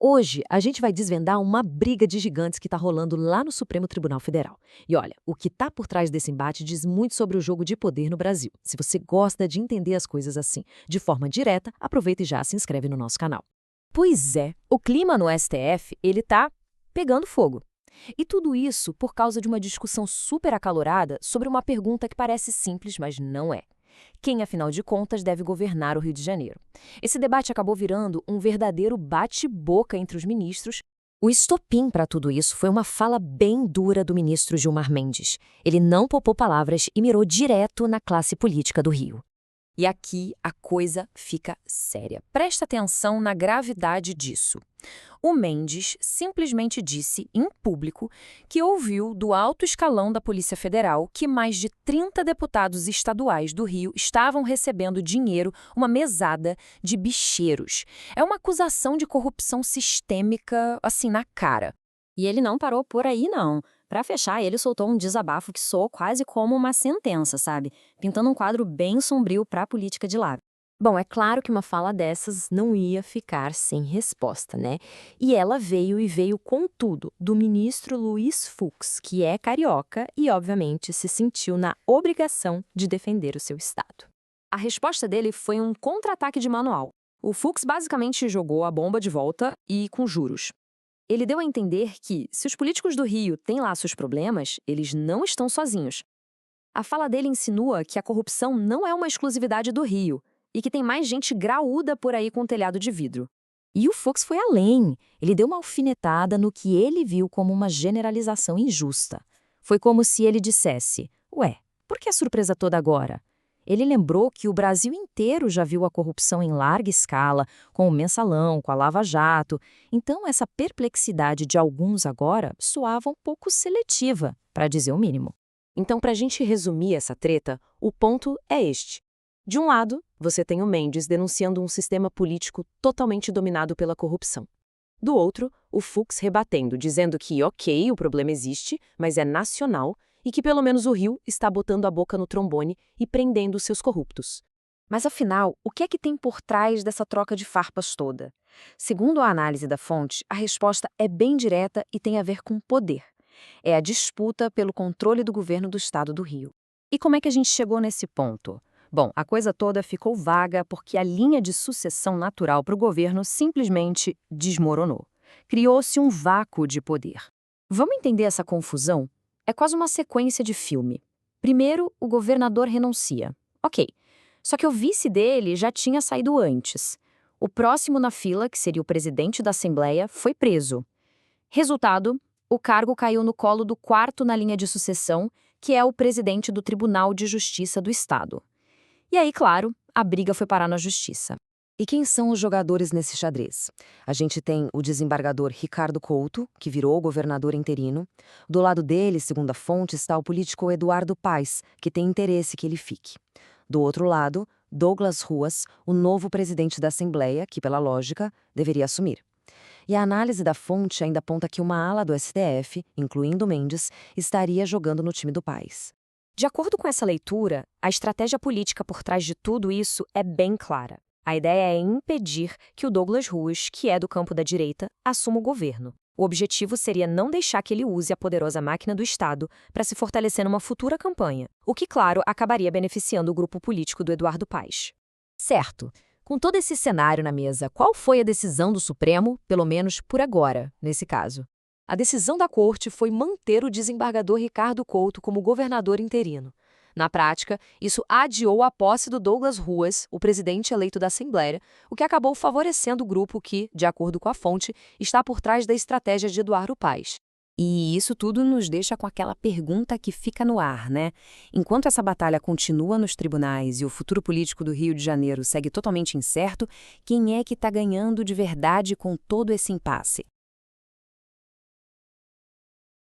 Hoje, a gente vai desvendar uma briga de gigantes que está rolando lá no Supremo Tribunal Federal. E olha, o que está por trás desse embate diz muito sobre o jogo de poder no Brasil. Se você gosta de entender as coisas assim, de forma direta, aproveita e já se inscreve no nosso canal. Pois é, o clima no STF, ele tá pegando fogo. E tudo isso por causa de uma discussão super acalorada sobre uma pergunta que parece simples, mas não é. Quem, afinal de contas, deve governar o Rio de Janeiro? Esse debate acabou virando um verdadeiro bate-boca entre os ministros. O estopim para tudo isso foi uma fala bem dura do ministro Gilmar Mendes. Ele não poupou palavras e mirou direto na classe política do Rio. E aqui a coisa fica séria. Presta atenção na gravidade disso. O Mendes simplesmente disse, em público, que ouviu do alto escalão da Polícia Federal que mais de 30 deputados estaduais do Rio estavam recebendo dinheiro, uma mesada de bicheiros. É uma acusação de corrupção sistêmica, assim, na cara. E ele não parou por aí, não. Para fechar, ele soltou um desabafo que soou quase como uma sentença, sabe? Pintando um quadro bem sombrio para a política de lá. Bom, é claro que uma fala dessas não ia ficar sem resposta, né? E ela veio com tudo, do ministro Luiz Fux, que é carioca e, obviamente, se sentiu na obrigação de defender o seu estado. A resposta dele foi um contra-ataque de manual. O Fux basicamente jogou a bomba de volta e com juros. Ele deu a entender que, se os políticos do Rio têm lá seus problemas, eles não estão sozinhos. A fala dele insinua que a corrupção não é uma exclusividade do Rio e que tem mais gente graúda por aí com telhado de vidro. E o Fux foi além. Ele deu uma alfinetada no que ele viu como uma generalização injusta. Foi como se ele dissesse, ué, por que a surpresa toda agora? Ele lembrou que o Brasil inteiro já viu a corrupção em larga escala, com o Mensalão, com a Lava Jato. Então, essa perplexidade de alguns agora soava um pouco seletiva, para dizer o mínimo. Então, para a gente resumir essa treta, o ponto é este. De um lado, você tem o Mendes denunciando um sistema político totalmente dominado pela corrupção. Do outro, o Fux rebatendo, dizendo que, ok, o problema existe, mas é nacional, e que pelo menos o Rio está botando a boca no trombone e prendendo seus corruptos. Mas afinal, o que é que tem por trás dessa troca de farpas toda? Segundo a análise da fonte, a resposta é bem direta e tem a ver com poder. É a disputa pelo controle do governo do estado do Rio. E como é que a gente chegou nesse ponto? Bom, a coisa toda ficou vaga porque a linha de sucessão natural para o governo simplesmente desmoronou. Criou-se um vácuo de poder. Vamos entender essa confusão? É quase uma sequência de filme. Primeiro, o governador renuncia. Ok, só que o vice dele já tinha saído antes. O próximo na fila, que seria o presidente da Assembleia, foi preso. Resultado, o cargo caiu no colo do quarto na linha de sucessão, que é o presidente do Tribunal de Justiça do Estado. E aí, claro, a briga foi parar na justiça. E quem são os jogadores nesse xadrez? A gente tem o desembargador Ricardo Couto, que virou governador interino. Do lado dele, segundo a fonte, está o político Eduardo Paes, que tem interesse que ele fique. Do outro lado, Douglas Ruas, o novo presidente da Assembleia, que, pela lógica, deveria assumir. E a análise da fonte ainda aponta que uma ala do STF, incluindo Mendes, estaria jogando no time do Paes. De acordo com essa leitura, a estratégia política por trás de tudo isso é bem clara. A ideia é impedir que o Douglas Ruas, que é do campo da direita, assuma o governo. O objetivo seria não deixar que ele use a poderosa máquina do Estado para se fortalecer numa futura campanha, o que, claro, acabaria beneficiando o grupo político do Eduardo Paes. Certo. Com todo esse cenário na mesa, qual foi a decisão do Supremo, pelo menos por agora, nesse caso? A decisão da Corte foi manter o desembargador Ricardo Couto como governador interino. Na prática, isso adiou a posse do Douglas Ruas, o presidente eleito da Assembleia, o que acabou favorecendo o grupo que, de acordo com a fonte, está por trás da estratégia de Eduardo Paes. E isso tudo nos deixa com aquela pergunta que fica no ar, né? Enquanto essa batalha continua nos tribunais e o futuro político do Rio de Janeiro segue totalmente incerto, quem é que está ganhando de verdade com todo esse impasse?